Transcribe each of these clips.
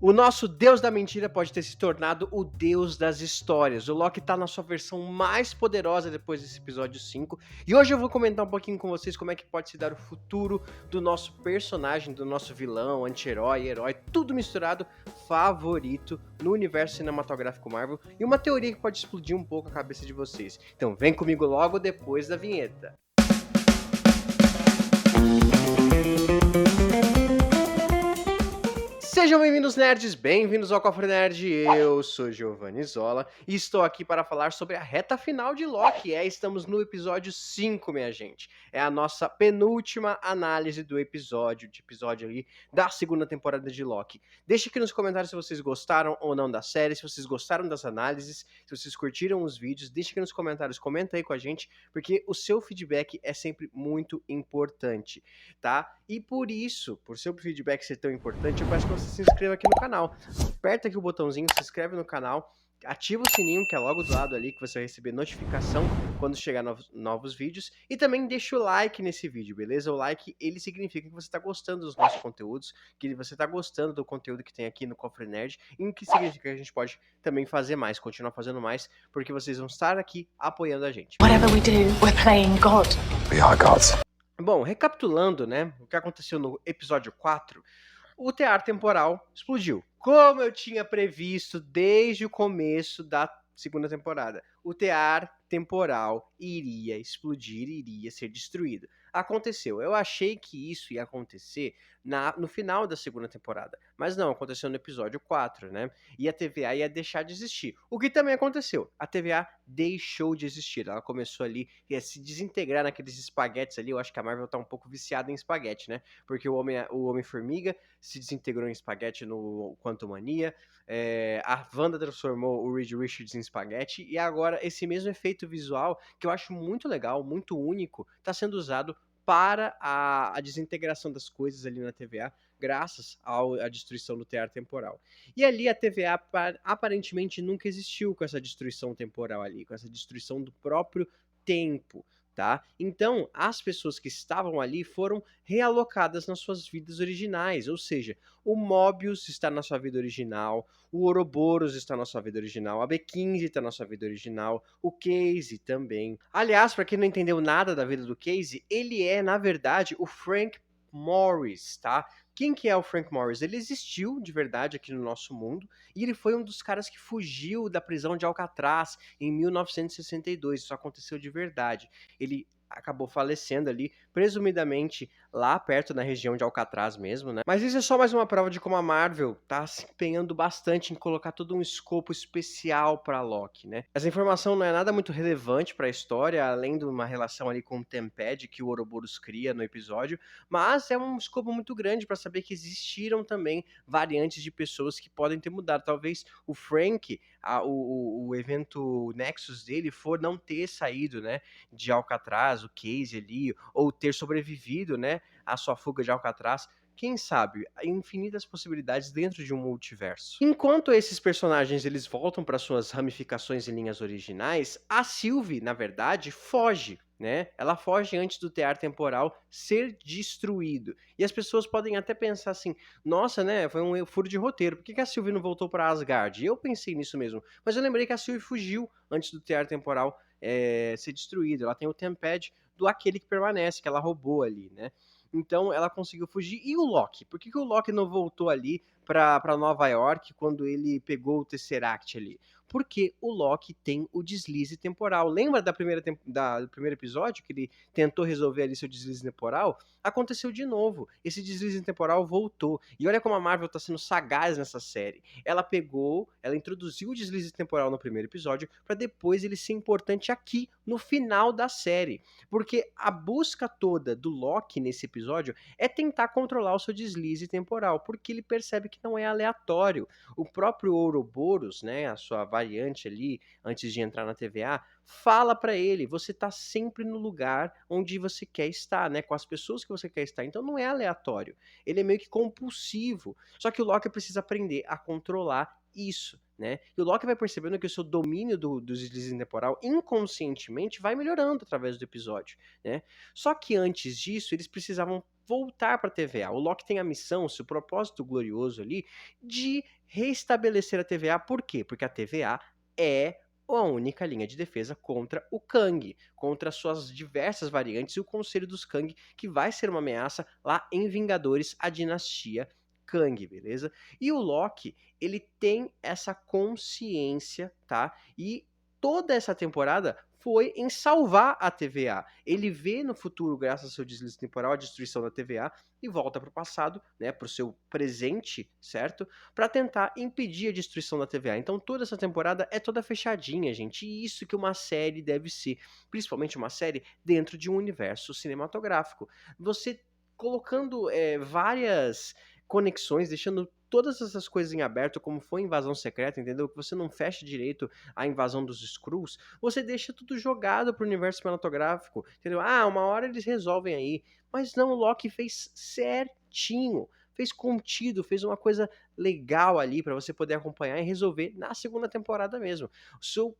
O nosso deus da mentira pode ter se tornado o deus das histórias. O Loki tá na sua versão mais poderosa depois desse episódio 5. E hoje eu vou comentar um pouquinho com vocês como é que pode se dar o futuro do nosso personagem, do nosso vilão, anti-herói, herói, tudo misturado, favorito no universo cinematográfico Marvel. E uma teoria que pode explodir um pouco a cabeça de vocês. Então vem comigo logo depois da vinheta. Sejam bem-vindos, nerds, bem-vindos ao Cofre Nerd, eu sou Giovanni Zola e estou aqui para falar sobre a reta final de Loki. Estamos no episódio 5, minha gente. É a nossa penúltima análise do episódio ali da segunda temporada de Loki. Deixe aqui nos comentários se vocês gostaram ou não da série, se vocês gostaram das análises, se vocês curtiram os vídeos, deixe aqui nos comentários, comenta aí com a gente, porque o seu feedback é sempre muito importante, tá? E por isso, por seu feedback ser tão importante, eu peço que você se inscreva aqui no canal. Aperta aqui o botãozinho, se inscreve no canal, ativa o sininho que é logo do lado ali, que você vai receber notificação quando chegar novos vídeos. E também deixa o like nesse vídeo, beleza? O like, ele significa que você está gostando dos nossos conteúdos, que você está gostando do conteúdo que tem aqui no Cofre Nerd, e o que significa que a gente pode também fazer mais, continuar fazendo mais, porque vocês vão estar aqui apoiando a gente. Whatever we do, we're playing God. We are gods. Bom, recapitulando, né, o que aconteceu no episódio 4, o tear temporal explodiu. Como eu tinha previsto desde o começo da segunda temporada, o tear temporal iria explodir, iria ser destruído. Aconteceu. Eu achei que isso ia acontecer no final da segunda temporada, mas não, aconteceu no episódio 4, né? E a TVA ia deixar de existir. O que também aconteceu. A TVA deixou de existir. Ela começou ali a se desintegrar naqueles espaguetes ali. Eu acho que a Marvel tá um pouco viciada em espaguete, né? Porque o Homem-Formiga se desintegrou em espaguete no Quantumania. A Wanda transformou o Reed Richards em espaguete. E agora esse mesmo efeito visual, que eu acho muito legal, muito único, está sendo usado para a desintegração das coisas ali na TVA, graças à destruição do tear temporal. E ali a TVA aparentemente nunca existiu com essa destruição temporal ali, com essa destruição do próprio tempo, tá? Então, as pessoas que estavam ali foram realocadas nas suas vidas originais, ou seja, o Mobius está na sua vida original, o Ouroboros está na sua vida original, a B15 está na sua vida original, o Casey também. Aliás, para quem não entendeu nada da vida do Casey, ele é, na verdade, o Frank Morris, tá? Quem que é o Frank Morris? Ele existiu de verdade aqui no nosso mundo e ele foi um dos caras que fugiu da prisão de Alcatraz em 1962. Isso aconteceu de verdade. Ele acabou falecendo ali, presumidamente lá perto na região de Alcatraz mesmo, né? Mas isso é só mais uma prova de como a Marvel tá se empenhando bastante em colocar todo um escopo especial para Loki, né? Essa informação não é nada muito relevante para a história, além de uma relação ali com o Tempad que o Ouroboros cria no episódio, mas é um escopo muito grande para saber que existiram também variantes de pessoas que podem ter mudado. Talvez o Frank, o evento Nexus dele for não ter saído, né, de Alcatraz, o Casey ali, ou ter sobrevivido, né, à sua fuga de Alcatraz. Quem sabe? Infinitas possibilidades dentro de um multiverso. Enquanto esses personagens eles voltam para suas ramificações e linhas originais, a Sylvie, na verdade, foge, né? Ela foge antes do tear temporal ser destruído. E as pessoas podem até pensar assim, nossa, né, foi um furo de roteiro, por que a Sylvie não voltou para Asgard? Eu pensei nisso mesmo, mas eu lembrei que a Sylvie fugiu antes do tear temporal ser destruído. Ela tem o Tempad do Aquele que Permanece, que ela roubou ali, né? Então ela conseguiu fugir. E o Loki? Por que o Loki não voltou ali para Nova York quando ele pegou o Tesseract ali? Porque o Loki tem o deslize temporal. Lembra do primeiro episódio que ele tentou resolver ali seu deslize temporal? Aconteceu de novo. Esse deslize temporal voltou. E olha como a Marvel está sendo sagaz nessa série. Ela introduziu o deslize temporal no primeiro episódio para depois ele ser importante aqui no final da série. Porque a busca toda do Loki nesse episódio é tentar controlar o seu deslize temporal, porque ele percebe que não é aleatório. O próprio Ouroboros, né, a sua variante ali, antes de entrar na TVA, fala para ele, você tá sempre no lugar onde você quer estar, né, com as pessoas que você quer estar, então não é aleatório, ele é meio que compulsivo, só que o Loki precisa aprender a controlar isso, né? E o Loki vai percebendo que o seu domínio do deslize temporal inconscientemente vai melhorando através do episódio, né? Só que antes disso, eles precisavam voltar para a TVA. O Loki tem a missão, seu propósito glorioso ali, de restabelecer a TVA. Por quê? Porque a TVA é a única linha de defesa contra o Kang, contra suas diversas variantes e o Conselho dos Kang, que vai ser uma ameaça lá em Vingadores, a dinastia Kang, beleza? E o Loki, ele tem essa consciência, tá? E toda essa temporada foi em salvar a TVA. Ele vê no futuro, graças ao seu deslize temporal, a destruição da TVA e volta para o passado, né, para o seu presente, certo? Para tentar impedir a destruição da TVA. Então toda essa temporada é toda fechadinha, gente. E isso que uma série deve ser, principalmente uma série dentro de um universo cinematográfico. Você colocando várias conexões, deixando todas essas coisas em aberto, como foi Invasão Secreta, entendeu? Que você não fecha direito a invasão dos Skrulls, você deixa tudo jogado pro universo cinematográfico, entendeu? Ah, uma hora eles resolvem aí. Mas não, o Loki fez certinho, fez contido, fez uma coisa legal ali para você poder acompanhar e resolver na segunda temporada mesmo.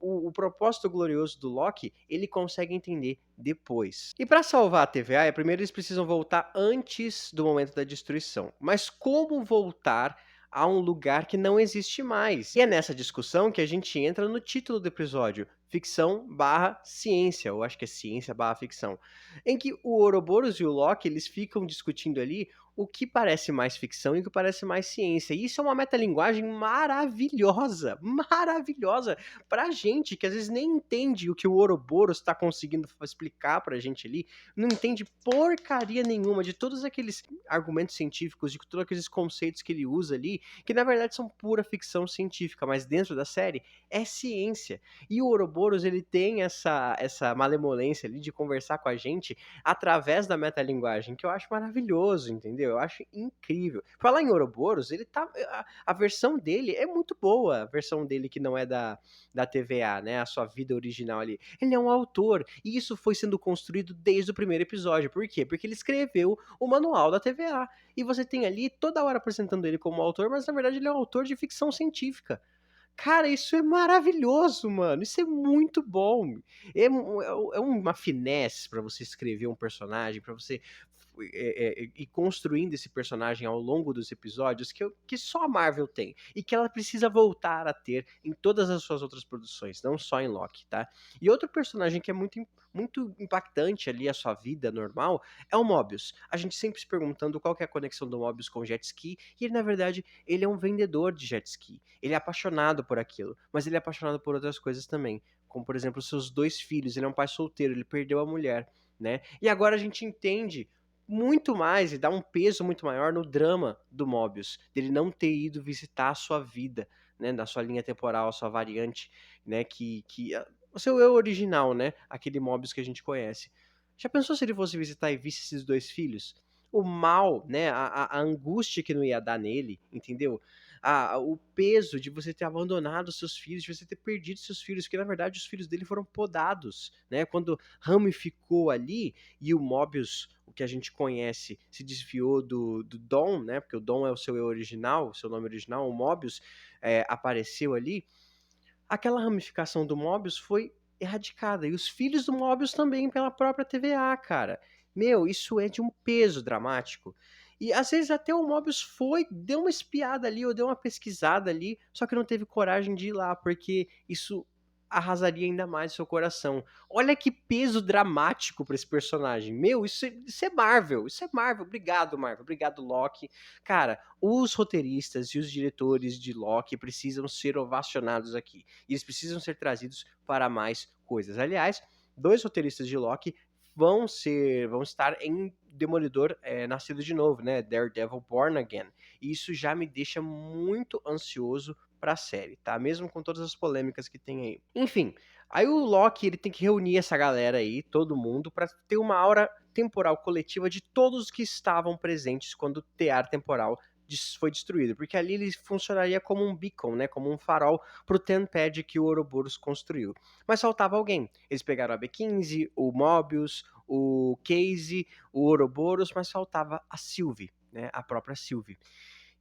O propósito glorioso do Loki, ele consegue entender depois. E para salvar a TVA, primeiro eles precisam voltar antes do momento da destruição. Mas como voltar a um lugar que não existe mais? E é nessa discussão que a gente entra no título do episódio, ficção barra ciência, ou acho que é ciência barra ficção, em que o Ouroboros e o Loki, eles ficam discutindo ali o que parece mais ficção e o que parece mais ciência. E isso é uma metalinguagem maravilhosa, maravilhosa pra gente, que às vezes nem entende o que o Ouroboros tá conseguindo explicar pra gente ali, não entende porcaria nenhuma de todos aqueles argumentos científicos, de todos aqueles conceitos que ele usa ali, que na verdade são pura ficção científica, mas dentro da série é ciência. E o Ouroboros, ele tem essa malemolência ali de conversar com a gente através da metalinguagem, que eu acho maravilhoso, entendeu? Eu acho incrível. Falar em Ouroboros, ele tá. A versão dele é muito boa, a versão dele que não é da TVA, né? A sua vida original ali. Ele é um autor, e isso foi sendo construído desde o primeiro episódio. Por quê? Porque ele escreveu o manual da TVA. E você tem ali toda hora apresentando ele como autor, mas na verdade ele é um autor de ficção científica. Cara, isso é maravilhoso, mano. Isso é muito bom. É uma finesse pra você escrever um personagem, pra você ir construindo esse personagem ao longo dos episódios que só a Marvel tem. E que ela precisa voltar a ter em todas as suas outras produções, não só em Loki, tá? E outro personagem que é muito impactante ali a sua vida normal é o Mobius. A gente sempre se perguntando qual que é a conexão do Mobius com o jet ski, e ele, na verdade, ele é um vendedor de jet ski. Ele é apaixonado por aquilo, mas ele é apaixonado por outras coisas também, como por exemplo seus dois filhos. Ele é um pai solteiro, ele perdeu a mulher, né? E agora a gente entende muito mais e dá um peso muito maior no drama do Mobius, dele não ter ido visitar a sua vida, né, da sua linha temporal, a sua variante, né, o seu eu original, né, aquele Mobius que a gente conhece. Já pensou se ele fosse visitar e visse esses dois filhos? O mal, né, a angústia que não ia dar nele, entendeu? O peso de você ter abandonado seus filhos, de você ter perdido seus filhos, que na verdade os filhos dele foram podados, né? Quando ramificou ali e o Mobius, o que a gente conhece, se desviou do Dom, né? Porque o Dom é o seu eu original, o seu nome original, o Mobius apareceu ali. Aquela ramificação do Mobius foi erradicada. E os filhos do Mobius também pela própria TVA, cara. Meu, isso é de um peso dramático. E às vezes até o Mobius deu uma espiada ali, ou deu uma pesquisada ali, só que não teve coragem de ir lá, porque isso arrasaria ainda mais o seu coração. Olha que peso dramático pra esse personagem. Meu, isso é Marvel. Isso é Marvel. Obrigado, Marvel. Obrigado, Loki. Cara, os roteiristas e os diretores de Loki precisam ser ovacionados aqui. E eles precisam ser trazidos para mais coisas. Aliás, dois roteiristas de Loki vão estar em Demolidor Nascido de Novo, né? Daredevil Born Again. E isso já me deixa muito ansioso pra série, tá? Mesmo com todas as polêmicas que tem aí. Enfim, aí o Loki, ele tem que reunir essa galera aí, todo mundo, pra ter uma aura temporal coletiva de todos que estavam presentes quando o tear temporal foi destruído, porque ali ele funcionaria como um beacon, né, como um farol pro Tempad que o Ouroboros construiu. Mas faltava alguém. Eles pegaram a B-15, o Mobius, o Casey, o Ouroboros, mas faltava a Sylvie, né, a própria Sylvie.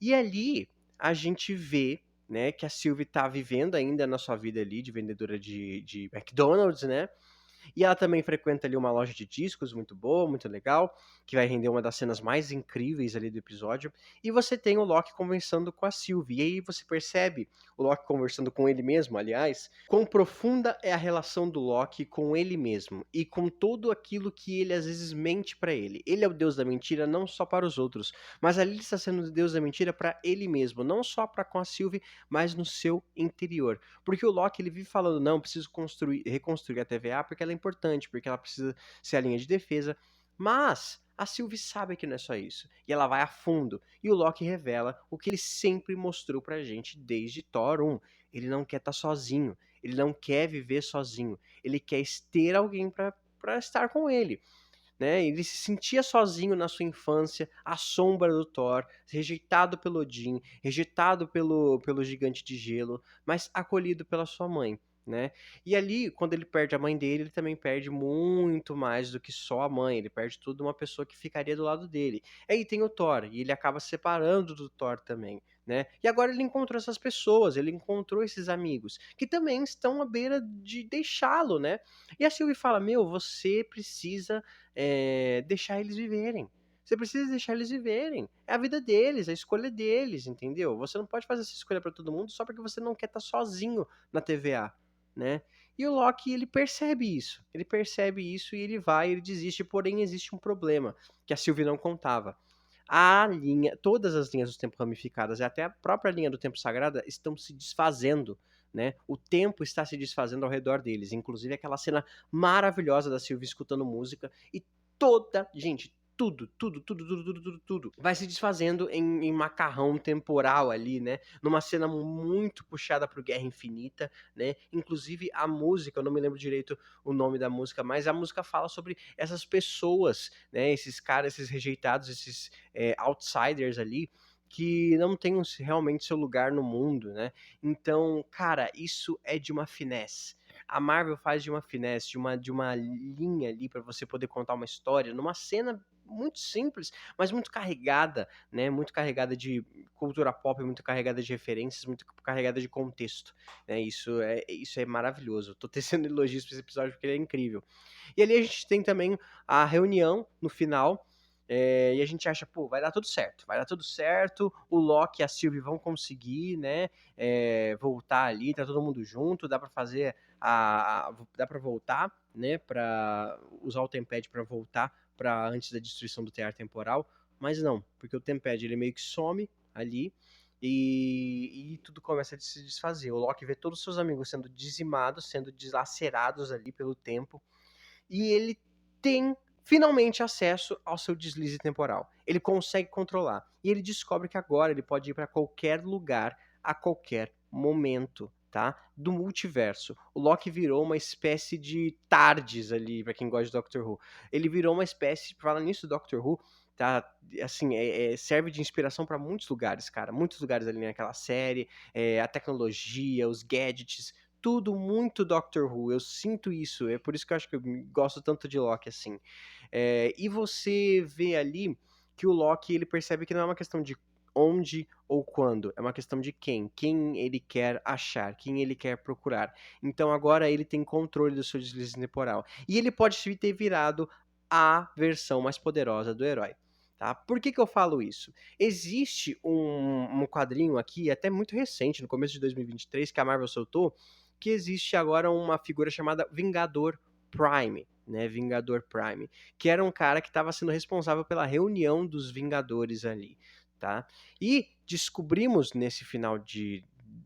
E ali a gente vê, né, que a Sylvie tá vivendo ainda na sua vida ali de vendedora de McDonald's, né? E ela também frequenta ali uma loja de discos muito boa, muito legal, que vai render uma das cenas mais incríveis ali do episódio. E você tem o Loki conversando com a Sylvie. E aí você percebe o Loki conversando com ele mesmo, aliás, quão profunda é a relação do Loki com ele mesmo e com tudo aquilo que ele às vezes mente pra ele. Ele é o deus da mentira não só para os outros, mas ali ele está sendo o deus da mentira pra ele mesmo, não só para com a Sylvie, mas no seu interior. Porque o Loki ele vive falando, não, preciso reconstruir a TVA porque ela é importante, porque ela precisa ser a linha de defesa, mas a Sylvie sabe que não é só isso, e ela vai a fundo, e o Loki revela o que ele sempre mostrou pra gente desde Thor 1. Ele não quer estar sozinho, ele não quer viver sozinho, ele quer ter alguém pra estar com ele. Né? Ele se sentia sozinho na sua infância, à sombra do Thor, rejeitado pelo Odin, rejeitado pelo gigante de gelo, mas acolhido pela sua mãe. Né? E ali, quando ele perde a mãe dele, ele também perde muito mais do que só a mãe, ele perde tudo uma pessoa que ficaria do lado dele. Aí tem o Thor, e ele acaba se separando do Thor também. Né? E agora ele encontrou essas pessoas, ele encontrou esses amigos, que também estão à beira de deixá-lo, né? E a Sylvie fala, meu, você precisa deixar eles viverem. Você precisa deixar eles viverem. É a vida deles, a escolha deles, entendeu? Você não pode fazer essa escolha para todo mundo só porque você não quer estar sozinho na TVA, né? E o Loki, ele percebe isso. Ele percebe isso e ele vai, ele desiste. Porém, existe um problema que a Sylvie não contava. A linha, todas as linhas do tempo ramificadas e até a própria linha do tempo sagrada estão se desfazendo, né? O tempo está se desfazendo ao redor deles, inclusive aquela cena maravilhosa da Sylvie escutando música e gente, tudo vai se desfazendo em macarrão temporal ali, né? Numa cena muito puxada pro Guerra Infinita, né? Inclusive a música, eu não me lembro direito o nome da música, mas a música fala sobre essas pessoas, né? Esses caras, esses rejeitados, esses outsiders ali, que não tem realmente seu lugar no mundo, né? Então, cara, isso é de uma finesse. A Marvel faz de uma finesse, de uma linha ali para você poder contar uma história, numa cena muito simples, mas muito carregada, né? Muito carregada de cultura pop, muito carregada de referências, muito carregada de contexto, né? Isso é maravilhoso. Tô tecendo elogios para esse episódio porque ele é incrível. E ali a gente tem também a reunião no final. E a gente acha, pô, vai dar tudo certo, o Loki e a Sylvie vão conseguir, né, voltar ali, tá todo mundo junto, dá pra fazer dá pra voltar, né, pra usar o Tempad pra voltar pra antes da destruição do tear temporal, mas não, porque o Tempad ele meio que some ali, e tudo começa a se desfazer. O Loki vê todos os seus amigos sendo dizimados, sendo dilacerados ali pelo tempo, e ele tem finalmente acesso ao seu deslize temporal. Ele consegue controlar. E ele descobre que agora ele pode ir para qualquer lugar, a qualquer momento, tá? Do multiverso. O Loki virou uma espécie de TARDIS ali, para quem gosta de Doctor Who. Ele virou uma espécie, fala nisso, Doctor Who, tá? Assim, serve de inspiração para muitos lugares, cara. Muitos lugares ali naquela série. A tecnologia, os gadgets, tudo muito Doctor Who, eu sinto isso, é por isso que eu acho que eu gosto tanto de Loki, assim. E você vê ali que o Loki, ele percebe que não é uma questão de onde ou quando, é uma questão de quem ele quer achar, quem ele quer procurar. Então agora ele tem controle do seu deslize temporal. E ele pode ter virado a versão mais poderosa do herói. Tá? Por que eu falo isso? Existe um quadrinho aqui, até muito recente, no começo de 2023, que a Marvel soltou, que existe agora uma figura chamada Vingador Prime, né? Vingador Prime, que era um cara que estava sendo responsável pela reunião dos Vingadores ali, tá? E descobrimos nesse final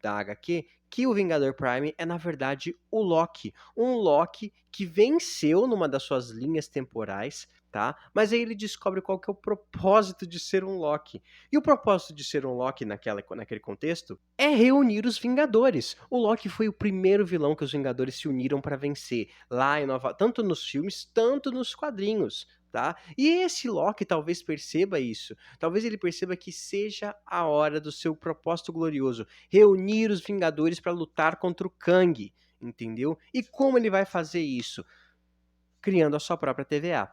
da HQ que o Vingador Prime é, na verdade, o Loki. Um Loki que venceu numa das suas linhas temporais, tá? Mas aí ele descobre qual que é o propósito de ser um Loki. E o propósito de ser um Loki naquele contexto é reunir os Vingadores. O Loki foi o primeiro vilão que os Vingadores se uniram para vencer, lá em tanto nos filmes, tanto nos quadrinhos. Tá? E esse Loki talvez perceba isso. Talvez ele perceba que seja a hora do seu propósito glorioso, reunir os Vingadores para lutar contra o Kang, entendeu? E como ele vai fazer isso? Criando a sua própria TVA.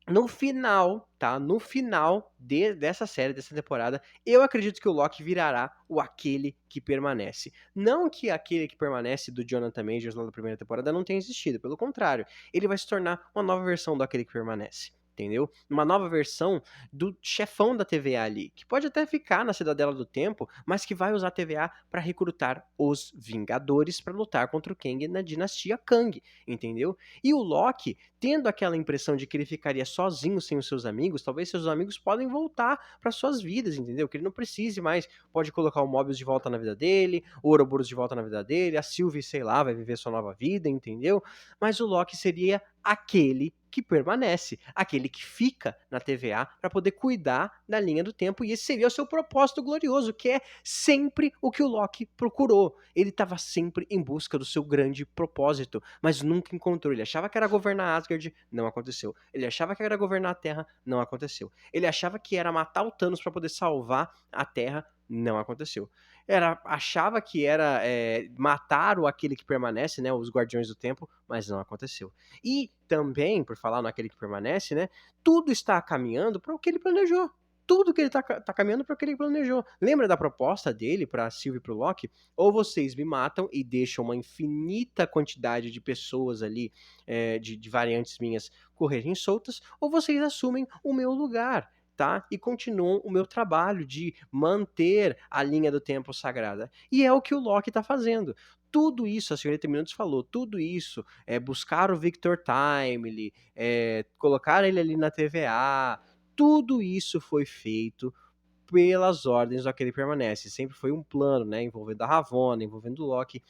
No final, tá? No final dessa série, dessa temporada, eu acredito que o Loki virará o Aquele que Permanece. Não que aquele que permanece do Jonathan Majors lá da primeira temporada não tenha existido, pelo contrário, ele vai se tornar uma nova versão do Aquele que Permanece. Entendeu? Uma nova versão do chefão da TVA ali, que pode até ficar na Cidadela do Tempo, mas que vai usar a TVA para recrutar os Vingadores para lutar contra o Kang na dinastia Kang, entendeu? E o Loki, tendo aquela impressão de que ele ficaria sozinho sem os seus amigos, talvez seus amigos podem voltar para suas vidas, entendeu? Que ele não precise mais, pode colocar o Mobius de volta na vida dele, o Ouroboros de volta na vida dele, a Sylvie, sei lá, vai viver sua nova vida, entendeu? Mas o Loki seria aquele que permanece, aquele que fica na TVA para poder cuidar da linha do tempo, e esse seria o seu propósito glorioso, que é sempre o que o Loki procurou. Ele estava sempre em busca do seu grande propósito, mas nunca encontrou. Ele achava que era governar Asgard, não aconteceu. Ele achava que era governar a Terra, não aconteceu. Ele achava que era matar o Thanos para poder salvar a Terra, não aconteceu. Achava que era matar aquele que permanece, né, os Guardiões do Tempo, mas não aconteceu. E também, por falar naquele que permanece, né, tudo está caminhando para o que ele planejou. Tudo que ele tá caminhando para o que ele planejou. Lembra da proposta dele para a Sylvie e para o Loki? Ou vocês me matam e deixam uma infinita quantidade de pessoas ali, de variantes minhas, correrem soltas, ou vocês assumem o meu lugar. Tá? E continuam o meu trabalho de manter a linha do tempo sagrada. E é o que o Loki tá fazendo. Tudo isso, a senhorita Minutos falou, tudo isso, buscar o Victor Timely, colocar ele ali na TVA, tudo isso foi feito pelas ordens do Aquele que Permanece. Sempre foi um plano, né, envolvendo a Ravonna, envolvendo o Loki.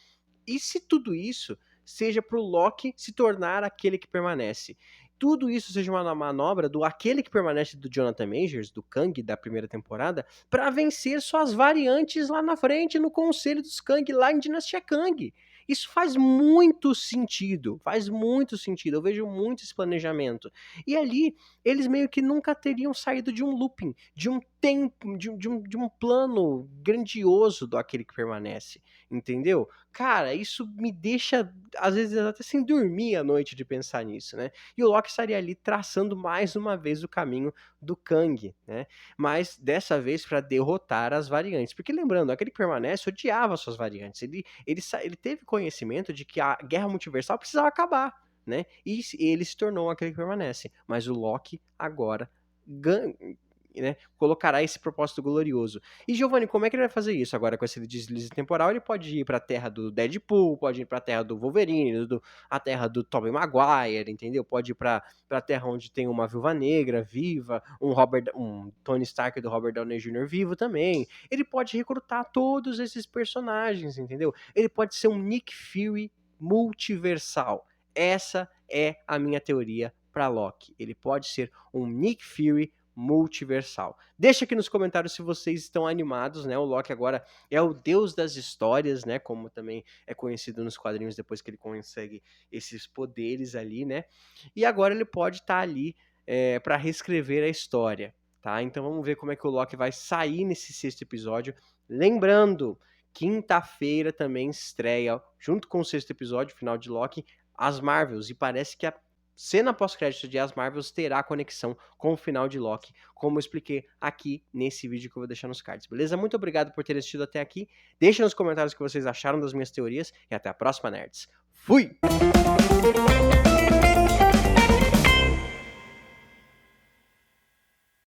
E se tudo isso seja pro Loki se tornar aquele que permanece? Tudo isso seja uma manobra do Aquele que Permanece do Jonathan Majors, do Kang da primeira temporada, para vencer suas variantes lá na frente no Conselho dos Kang, lá em Dinastia Kang. Isso faz muito sentido, faz muito sentido, eu vejo muito esse planejamento. E ali, eles meio que nunca teriam saído de um looping, de um tempo, de um plano grandioso do Aquele que Permanece, entendeu? Cara, isso me deixa, às vezes, até sem dormir à noite de pensar nisso, né? E o Loki estaria ali traçando mais uma vez o caminho do Kang, né? Mas dessa vez para derrotar as variantes. Porque lembrando, aquele que permanece odiava suas variantes. Ele teve conhecimento de que a guerra multiversal precisava acabar, né? E ele se tornou aquele que permanece. Mas o Loki agora né, colocará esse propósito glorioso. E Giovanni, como é que ele vai fazer isso agora com esse deslize temporal? Ele pode ir para a terra do Deadpool, pode ir para a terra do Wolverine, a terra do Tobey Maguire, entendeu? Pode ir para a terra onde tem uma Viúva Negra viva, um Tony Stark do Robert Downey Jr. vivo também. Ele pode recrutar todos esses personagens, entendeu? Ele pode ser um Nick Fury multiversal. Essa é a minha teoria para Loki. Ele pode ser um Nick Fury multiversal. Deixa aqui nos comentários se vocês estão animados, né? O Loki agora é o deus das histórias, né? Como também é conhecido nos quadrinhos depois que ele consegue esses poderes ali, né? E agora ele pode estar ali para reescrever a história, tá? Então vamos ver como é que o Loki vai sair nesse sexto episódio. Lembrando, quinta-feira também estreia, junto com o sexto episódio, final de Loki, as Marvels, e parece que a cena pós-crédito de As Marvels terá conexão com o final de Loki, como eu expliquei aqui nesse vídeo que eu vou deixar nos cards, beleza? Muito obrigado por ter assistido até aqui. Deixem nos comentários o que vocês acharam das minhas teorias e até a próxima, nerds. Fui!